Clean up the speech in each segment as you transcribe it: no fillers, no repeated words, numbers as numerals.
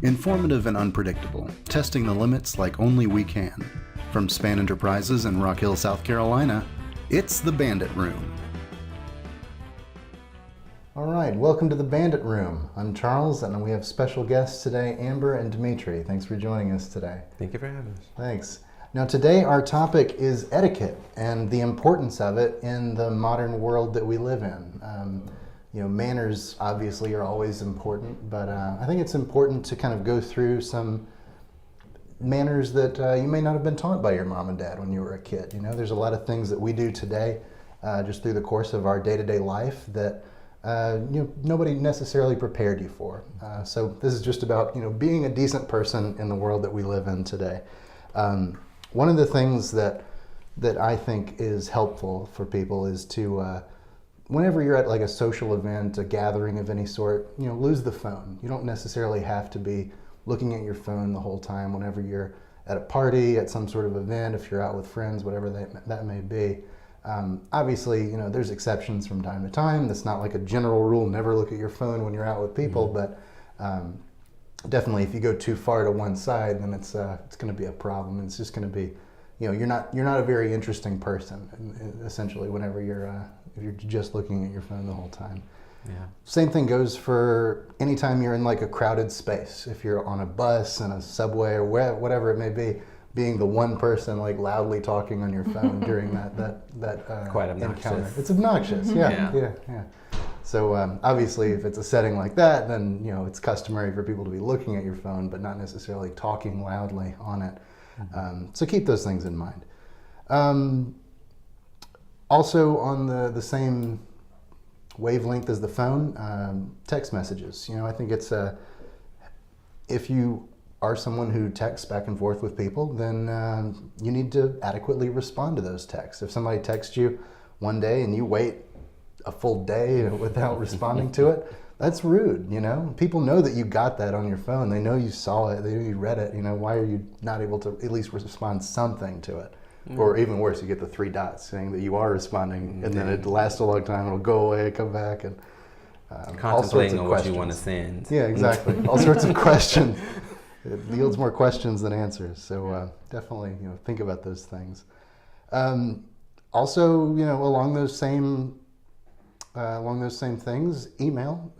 Informative and unpredictable, testing the limits like only we can. From Span Enterprises in Rock Hill, South Carolina, it's the Bandit Room. All right, welcome to the Bandit Room. I'm Charles, and we have special guests today, Amber and Dimitri. Thanks for joining us today. Thank you for having us. Thanks. Now today our topic is etiquette and the importance of it in the modern world that we live in. Manners obviously are always important, but I think it's important to kind of go through some manners that you may not have been taught by your mom and dad when you were a kid. You know, there's a lot of things that we do today just through the course of our day-to-day life that nobody necessarily prepared you for. So this is just about being a decent person in the world that we live in today. One of the things that I think is helpful for people is to, whenever you're at like a social event, a gathering of any sort, lose the phone. You don't necessarily have to be looking at your phone the whole time whenever you're at a party, at some sort of event, if you're out with friends, whatever that may be. Obviously, there's exceptions from time to time. That's not like a general rule, never look at your phone when you're out with people, but definitely if you go too far to one side, then it's going to be a problem. It's just going to be, you're not a very interesting person, essentially, whenever if you're just looking at your phone the whole time. Yeah. Same thing goes for anytime you're in like a crowded space. If you're on a bus and a subway or whatever it may be, being the one person like loudly talking on your phone during that quite obnoxious encounter. It's obnoxious. Yeah. So obviously, if it's a setting like that, then it's customary for people to be looking at your phone, but not necessarily talking loudly on it. So keep those things in mind. Also, on the same wavelength as the phone, text messages. I think it's if you are someone who texts back and forth with people, then you need to adequately respond to those texts. If somebody texts you one day and you wait a full day without responding to it, that's rude. People know that you got that on your phone. They know you saw it. They know you read it. Why are you not able to at least respond something to it? Or even worse, you get the 3 dots saying that you are responding, and then it lasts a long time. It'll go away, come back, and all sorts of on questions. what you want to send. Yeah, exactly. All sorts of questions. It yields more questions than answers. So definitely, think about those things. Also, along those same things, email.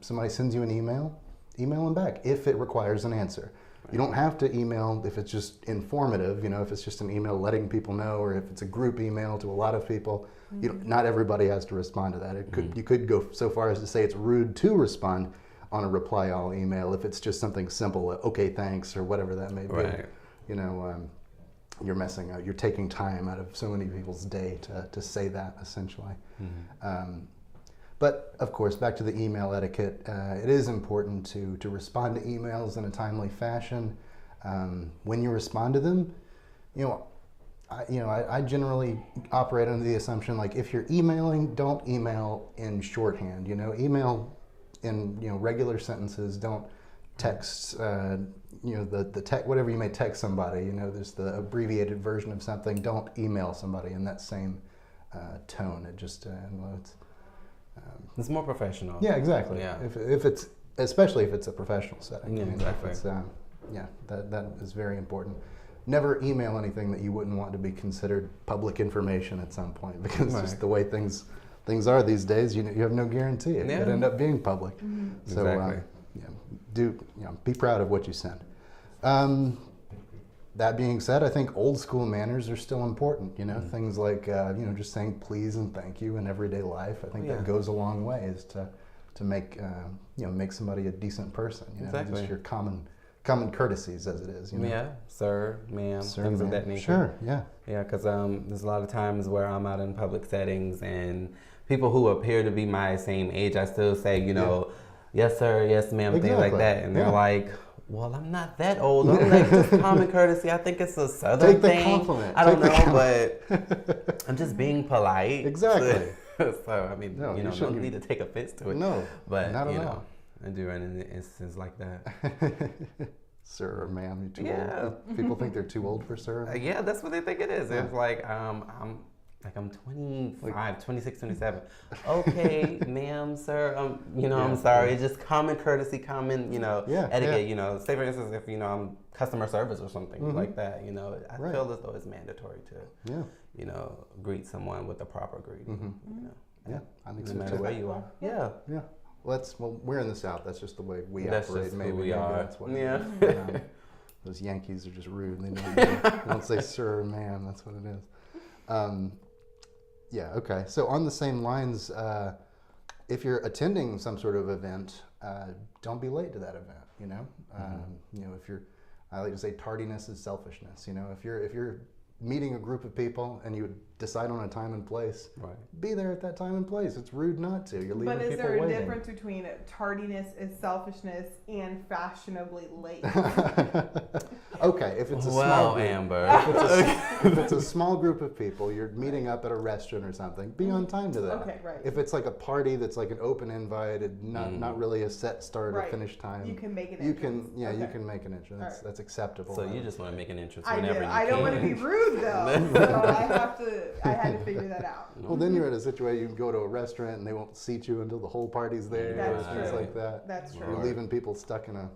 Somebody sends you an email them back if it requires an answer. You don't have to email if it's just informative. If it's just an email letting people know, or if it's a group email to a lot of people. Not everybody has to respond to that. You could go so far as to say it's rude to respond on a reply all email if it's just something simple, okay, thanks, or whatever that may be. Right. You're messing up. You're taking time out of so many people's day to say that, essentially. But of course, back to the email etiquette, it is important to respond to emails in a timely fashion. When you respond to them, I generally operate under the assumption, like, if you're emailing, don't email in shorthand. Email in regular sentences. Don't text whatever you may text somebody. There's the abbreviated version of something. Don't email somebody in that same tone. It just it's more professional. Yeah, exactly. Yeah. If it's, especially if it's a professional setting. Yeah, exactly. That is very important. Never email anything that you wouldn't want to be considered public information at some point, because just the way things are these days, you have no guarantee it could end up being public. So Exactly. Be proud of what you send. That being said, I think old school manners are still important. Things like just saying please and thank you in everyday life. I think that goes a long way, is to make make somebody a decent person. Exactly. Just your common courtesies, as it is. Yeah, sir, ma'am, Sir, things ma'am. of that nature. Sure, yeah. Yeah, because there's a lot of times where I'm out in public settings and people who appear to be my same age, I still say, yes, sir, yes, ma'am, things like that. And they're like, well, I'm not that old. I'm like, just common courtesy. I think it's a Southern thing. Take the compliment. I don't know, but I'm just being polite. Exactly. So, I mean, No, you don't need to take offense to it. No, but not at all. I do run into instances like that. Sir or ma'am, you're too old. People think they're too old for sir. Yeah, that's what they think it is. Yeah. It's like, Like I'm 25, 26, 27. Okay, ma'am, sir, I'm sorry. Just common courtesy, common, etiquette, say for instance, if, I'm customer service or something like that, I feel as though it's mandatory to, greet someone with the proper greeting, I think no so matter too. where you are. Yeah. Well, we're in the South. That's just the way we That's operate. just Maybe who we are. That's what it Yeah. is. Those Yankees are just rude. They don't say sir or ma'am. That's what it is. Okay. So on the same lines, if you're attending some sort of event, don't be late to that event. If you're, I like to say, tardiness is selfishness. If you're meeting a group of people and you decide on a time and place, be there at that time and place. It's rude not to. You're leaving people waiting. But is there a difference between tardiness is selfishness and fashionably late? Okay, if it's a small group, Amber. If it's a small group of people, you're meeting up at a restaurant or something, be on time to that. Okay, right. If it's like a party that's like an open invite, not really a set start or finish time, you can make an entrance. You can make an entrance. That's acceptable. So you just want to make an entrance I whenever do. you I don't want to be rude though, so I had to figure that out. Well, then you're at a situation you can go to a restaurant and they won't seat you until the whole party's there. That's Things true. like that. That's true. You're leaving people stuck in a.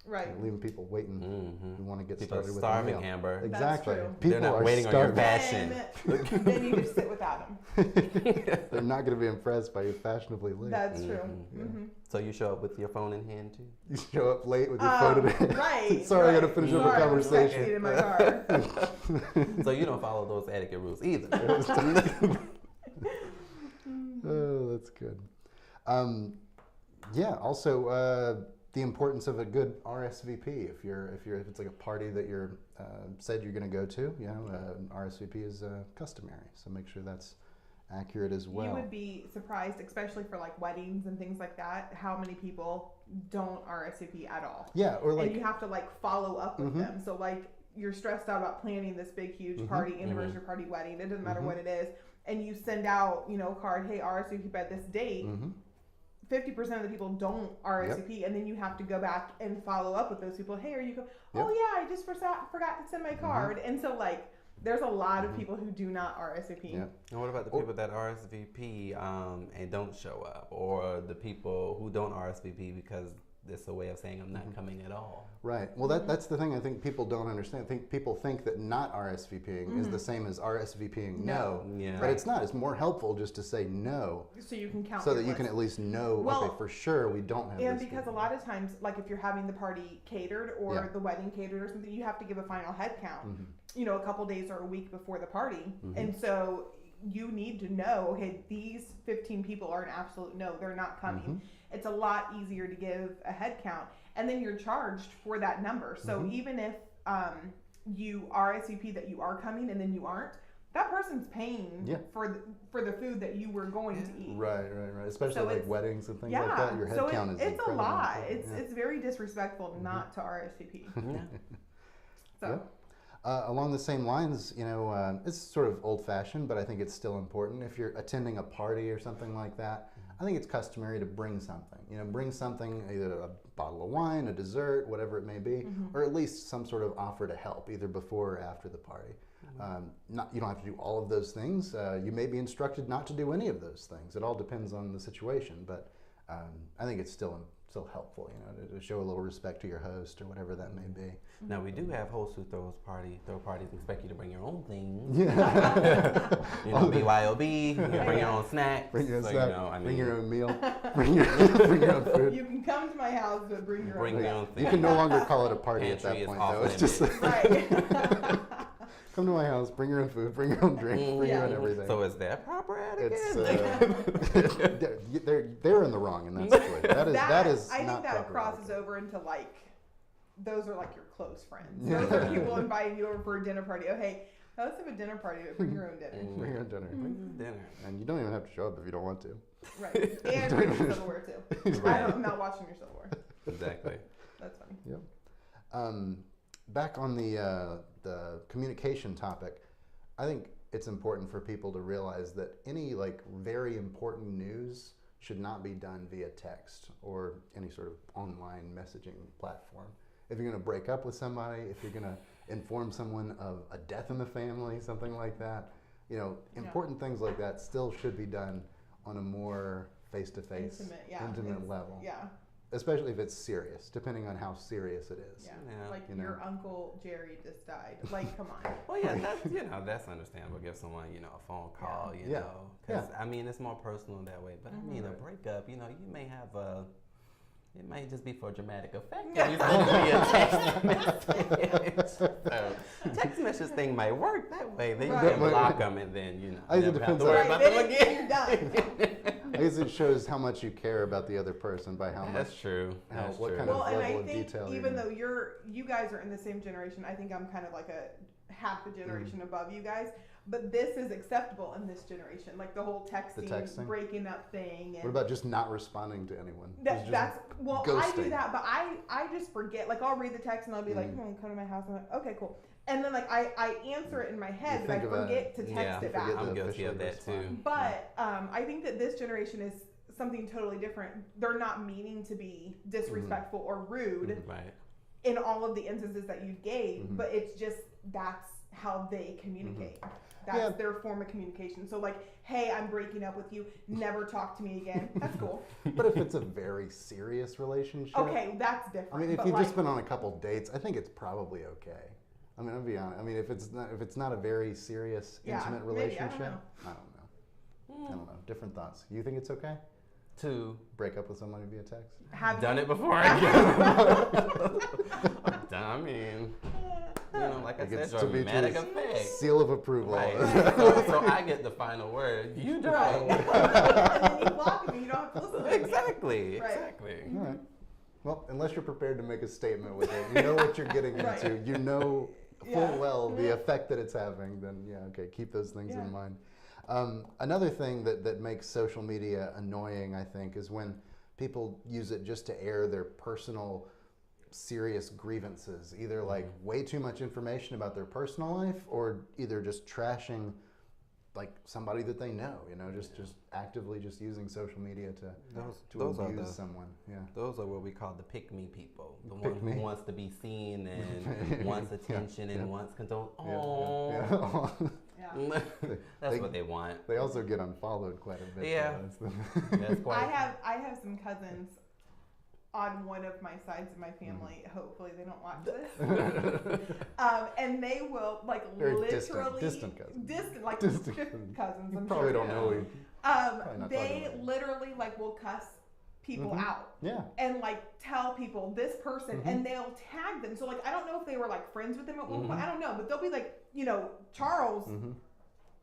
Right. Leaving people waiting who want to get People started with starving, the meal. Amber. Exactly. That's true. People They're not are waiting on your starving. fashion. Then you just sit without them. They're not going to be impressed by you fashionably late. That's true. So you show up with your phone in hand too? You show up late with your phone in hand. Right. Sorry, I got to finish up a Sorry, conversation. I'm in my car. So you don't follow those etiquette rules either. Oh, that's good. Also, the importance of a good RSVP. If it's like a party that you're said you're going to go to, RSVP is customary. So make sure that's accurate as well. You would be surprised, especially for like weddings and things like that, how many people don't RSVP at all. Yeah, or like, and you have to like follow up with them. So like you're stressed out about planning this big, huge party, anniversary party, wedding. It doesn't matter what it is, and you send out a card, hey, RSVP by this date. 50% of the people don't RSVP, and then you have to go back and follow up with those people. Hey, are you? Oh yeah, I just forgot to send my card. And so like, there's a lot of people who do not RSVP. Yeah. And what about the people that RSVP and don't show up, or the people who don't RSVP because it's a way of saying I'm not coming at all? Right. Well, that's the thing I think people don't understand. I think people think that not RSVPing is the same as RSVPing no. Yeah. But it's not. It's more helpful just to say no. So you can count. So your that you list. can at least know, okay, for sure we don't have And this because a lot of times, like if you're having the party catered or the wedding catered or something, you have to give a final head count, a couple days or a week before the party. And so you need to know, okay, these 15 people are an absolute no, they're not coming. It's a lot easier to give a head count. And then you're charged for that number. So even if you RSVP that you are coming and then you aren't, that person's paying for the food that you were going to eat. Right. Especially So like weddings and things like Yeah, that. Your head so count is it's a incredibly lot. important. It's very disrespectful not to RSVP. So. Along the same lines, it's sort of old-fashioned, but I think it's still important. If you're attending a party or something like that, I think it's customary to bring something. Bring something, either a bottle of wine, a dessert, whatever it may be, or at least some sort of offer to help, either before or after the party. You don't have to do all of those things. You may be instructed not to do any of those things. It all depends on the situation, but I think it's still helpful, to show a little respect to your host or whatever that may be. Now we do have hosts who throw parties and expect you to bring your own things. BYOB, bring your own snacks. Bring your own snack, bring your own meal, bring your own food. You can come to my house, but bring your own thing. You can no longer call it a party at that point, though. It's just come to my house, bring your own food, bring your own drink, bring your own everything. So is that proper etiquette? They're in the wrong in that situation. That is I not think that crosses over into like, those are like your close friends. Those are people inviting you over for a dinner party. Oh, hey, let's have a dinner party, but bring your own dinner. Bring your own dinner. Bring your own dinner. And you don't even have to show up if you don't want to. Right. And bring your silverware too. I'm not watching your silverware. Exactly. That's funny. Yep. Back on the communication topic, I think it's important for people to realize that any like very important news should not be done via text or any sort of online messaging platform. If you're going to break up with somebody, if you're going to inform someone of a death in the family, something like that, you know, important things like that still should be done on a more face-to-face, intimate level. Yeah. Especially if it's serious, depending on how serious it is. Yeah. Like your Uncle Jerry just died. Like, come on. Well, yeah, that's understandable. Give someone, a phone call, you know. Because, I mean, it's more personal that way. But, I mean, a breakup, you may have it might just be for dramatic effect. You send me a text message. So, text message thing might work that way. Then you can block them and then, never have to worry about them again. You're done. I guess it shows how much you care about the other person by how much. That's true. What kind of level of detail. Even though you guys are in the same generation, I think I'm kind of like a half a generation above you guys. But this is acceptable in this generation, like the whole texting. Breaking up thing. And what about just not responding to anyone? That's ghosting. I do that, but I just forget. Like I'll read the text and I'll be like, come to my house. I'm like, okay, cool. And then like I answer it in my head, but I forget to text it back. I'm guilty of that too. But I think that this generation is something totally different. They're not meaning to be disrespectful or rude in all of the instances that you gave, but it's just that's how they communicate. That's their form of communication. So like, hey, I'm breaking up with you. Never talk to me again. That's cool. But if it's a very serious relationship. Okay, that's different. I mean, if you've just been on a couple dates, I think it's probably okay. I mean, I'll be honest. I mean, if it's not a very serious, intimate relationship, maybe, I don't know. Different thoughts. You think it's okay to break up with somebody via text? Have done it before. I mean, like I said, dramatic effect. Seal of approval. Right. So I get the final word. You don't. And then you block me. You don't have to listen to me. Exactly. All right. Well, unless you're prepared to make a statement with it, you know what you're getting into. You know full well the effect that it's having. Then keep those things in mind. Another thing that makes social media annoying, I think, is when people use it just to air their personal serious grievances, either like way too much information about their personal life or either just trashing like somebody that they know, just actively just using social media to abuse someone. Yeah. Those are what we call the pick-me people. The one who wants to be seen and wants attention and wants control. That's what they want. They also get unfollowed quite a bit. Yeah. That's quite I have some cousins on one of my sides of my family. Hopefully they don't watch this. And they will like very literally distant cousins. Distant cousins. I'm probably sure. don't know. They literally like will cuss people out. Yeah. And like tell people this person and they'll tag them. So like I don't know if they were like friends with them at one point. I don't know, but they'll be like, Charles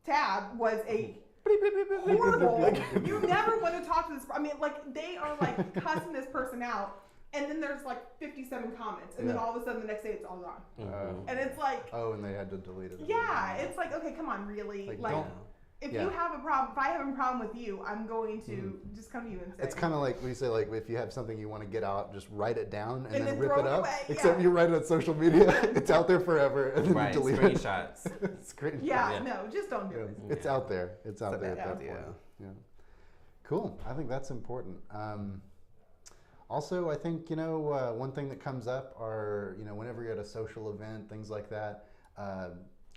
Tab was a horrible. Like, you never want to talk to this. I mean, like they are like cussing this person out, and then there's like 57 comments, and then all of a sudden the next day it's all gone, and it's like, and they had to delete it. Yeah, it's like, okay, come on, really, like if you have a problem, if I have a problem with you, I'm going to just come to you and say. It's kind of like we say, like if you have something you want to get out, just write it down and then rip throw it up. Away. Except you write it on social media, it's out there forever, and then you delete screenshots. Screenshots. No, just don't do it. It's out there. It's out there at that point. Yeah. Cool. I think that's important. Also, I think one thing that comes up are whenever you're at a social event, things like that.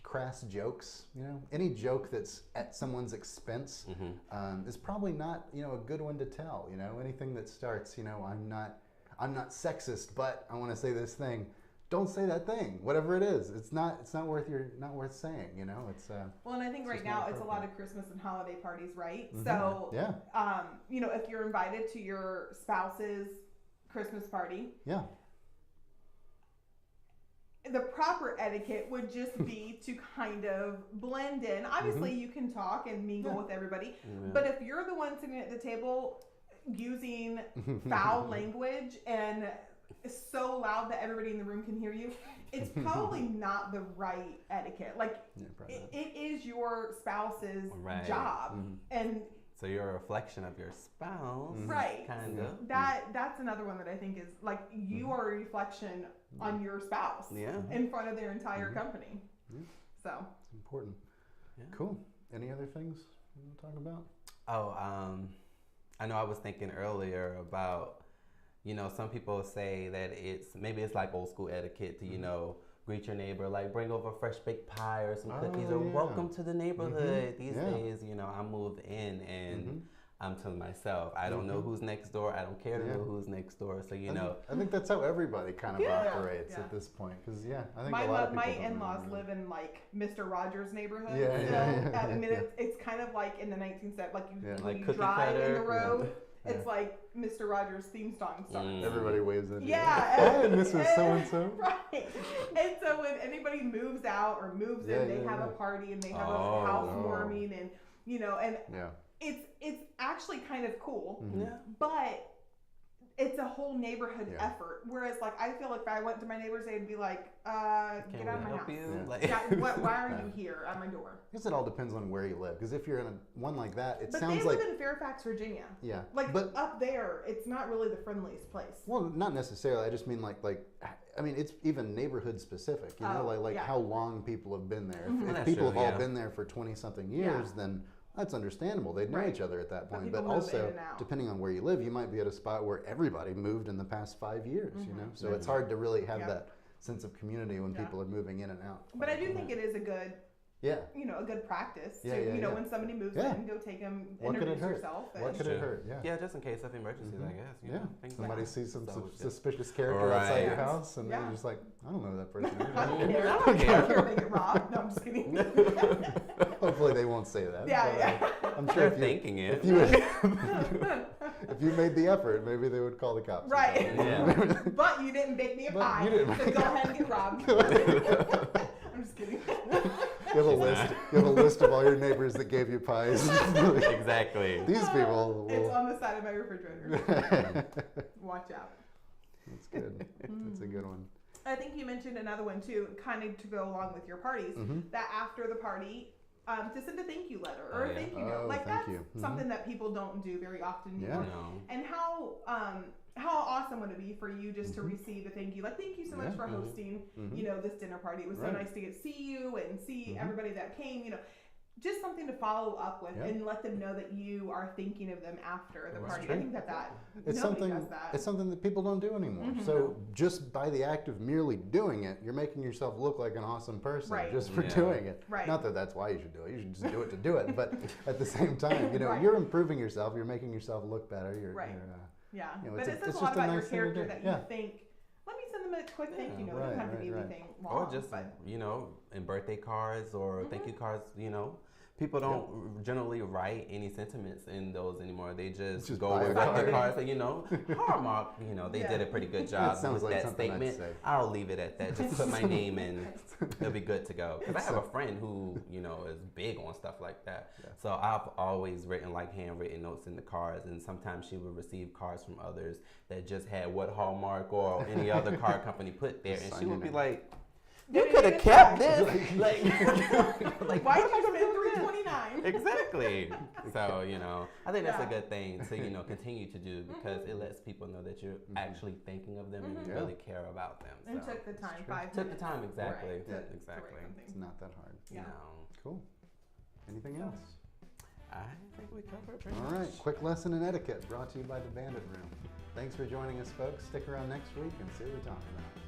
Crass jokes, any joke that's at someone's expense is probably not a good one to tell. Anything that starts I'm not sexist, but I want to say this thing. Don't say that thing, whatever it is. It's not worth saying. It's well, and I think right now it's a lot of Christmas and holiday parties, right? So if you're invited to your spouse's Christmas party, the proper etiquette would just be to kind of blend in. Obviously, you can talk and mingle with everybody, but if you're the one sitting at the table using foul language and so loud that everybody in the room can hear you, it's probably not the right etiquette. Like, it is your spouse's job. And so you're a reflection of your spouse. Right. Kind of. That's another one that I think is like you are a reflection on your spouse in front of their entire company. So it's important. Cool. Any other things you want to talk about? I know I was thinking earlier about, some people say that it's like old school etiquette to, greet your neighbor, like bring over a fresh baked pie or some cookies, or welcome to the neighborhood. These days, you know, I moved in and I'm to myself. I don't know who's next door. I don't care to know who's next door. So, you know. I think that's how everybody kind of operates at this point. Because, I think a lot of people my in-laws live in, like, Mr. Rogers' neighborhood. Yeah. I mean, it's kind of like in the 1970s, like when like you drive in the road. Yeah. It's like Mr. Rogers' theme song starts. Everybody waves in. Yeah. Hi, Mrs. So-and-so. Right. And so when anybody moves out or moves in, they have a party and they have a housewarming and, you know, and it's actually kind of cool. But it's a whole neighborhood effort. Whereas, like, I feel like if I went to my neighbors, they'd be like, get out of my house. Why are you here at my door? I guess it all depends on where you live. Because if you're in one like that, it but sounds they like... live in Fairfax, Virginia. Yeah. Like, but up there, it's not really the friendliest place. Well, not necessarily. I just mean I mean, it's even neighborhood specific. You know, like how long people have been there. If people have all been there for 20-something years, then... That's understandable. They'd know each other at that point. But also, depending on where you live, you might be at a spot where everybody moved in the past 5 years, you know? So it's hard to really have that sense of community when people are moving in and out. But I do think it is a good, you know, a good practice to, you know, when somebody moves in, go take them, introduce yourself. What could it hurt? Yeah, just in case of emergencies, I guess. You know, somebody sees some suspicious character outside your house, and you're just like, I don't know who that person is. I don't care if they get robbed. No, I'm just kidding. Hopefully they won't say that. I'm sure if thinking it. If you made the effort, maybe they would call the cops. Right. Yeah. But you didn't bake me a pie, so go ahead and get robbed. I'm just kidding. You have a list of all your neighbors that gave you pies. Exactly. These people. It's on the side of my refrigerator. Watch out. That's good. That's a good one. I think you mentioned another one too, kind of to go along with your parties, that after the party, to send a thank you letter or a thank you note. Like that's something that people don't do very often anymore. And how awesome would it be for you just to receive a thank you? Like, thank you so much for hosting, you know, this dinner party. It was so nice to get to see you and see everybody that came, you know. Just something to follow up with and let them know that you are thinking of them after the party. I think it's nobody does that. It's something that people don't do anymore. So just by the act of merely doing it, you're making yourself look like an awesome person just for doing it. Not that that's why you should do it. You should just do it to do it. But at the same time, you know, you're improving yourself. You're making yourself look better. You know, but it says a lot about your character that you think, let me send them a quick thank you note. It doesn't have to be anything long. Or just, you know, in birthday cards or thank you cards, you know. People don't generally write any sentiments in those anymore. They just go with birthday cards and, you know, Hallmark, you know, they did a pretty good job with like that statement. I'll leave it at that. Just put my name in. It'll be good to go. Because I have a friend who, you know, is big on stuff like that. So I've always written like handwritten notes in the cards, and sometimes she would receive cards from others that just had what Hallmark or any other card company put there, and she would be like, you could have kept this. Like why did you spend $329? Exactly. So, you know, I think that's a good thing to, you know, continue to do, because it lets people know that you're actually thinking of them and you really care about them. And took the time, 5 minutes. Took the time, exactly. Right. Exactly. It's not that hard. Yeah. No. Cool. Anything else? I think we covered it. All right. Quick lesson in etiquette brought to you by the Bandit Room. Thanks for joining us, folks. Stick around next week and see what we're talking about.